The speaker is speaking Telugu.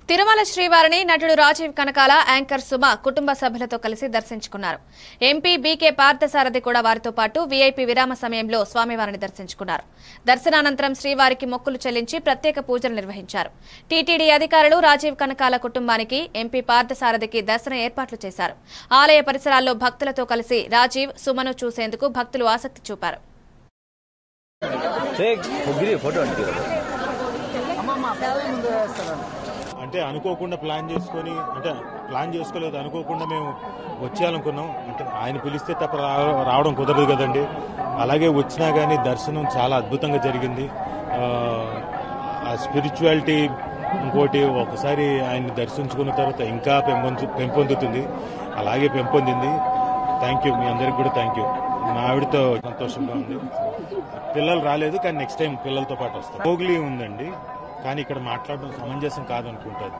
తిరుమల శ్రీవారిని నటుడు రాజీవ్ కనకాల, యాంకర్ సుమ కుటుంబ సభ్యులతో కలిసి దర్శించుకున్నారు. ఎంపీ బీకే పార్థసారథి కూడా వారితో పాటు వీఐపీ విరామ సమయంలో స్వామివారిని దర్శించుకున్నారు. దర్శనానంతరం శ్రీవారికి మొక్కులు చెల్లించి ప్రత్యేక పూజలు నిర్వహించారు. టీటీడీ అధికారులు రాజీవ్ కనకాల కుటుంబానికి, ఎంపీ పార్థసారథికి దర్శన ఏర్పాట్లు చేశారు. ఆలయ పరిసరాల్లో భక్తులతో కలిసి రాజీవ్, సుమను చూసేందుకు భక్తులు ఆసక్తి చూపారు. అంటే అనుకోకుండా ప్లాన్ చేసుకోలేదు. అనుకోకుండా మేము వచ్చేయాలనుకున్నాం. అంటే ఆయన పిలిస్తే తప్ప రావడం కుదరదు కదండి. అలాగే వచ్చినా కానీ దర్శనం చాలా అద్భుతంగా జరిగింది. ఆ స్పిరిచువాలిటీ ఇంకోటి ఒకసారి ఆయన్ని దర్శించుకున్న తర్వాత ఇంకా పెంపొందుతుంది. అలాగే పెంపొందింది. థ్యాంక్ యూ, మీ అందరికి కూడా థ్యాంక్ యూ. మా ఆవిడతో సంతోషంగా ఉంది. పిల్లలు రాలేదు, కానీ నెక్స్ట్ టైం పిల్లలతో పాటు వస్తాం. మోగ్లీ ఉందండి, కానీ ఇక్కడ మాట్లాడడం సమంజసం కాదనుకుంటారు.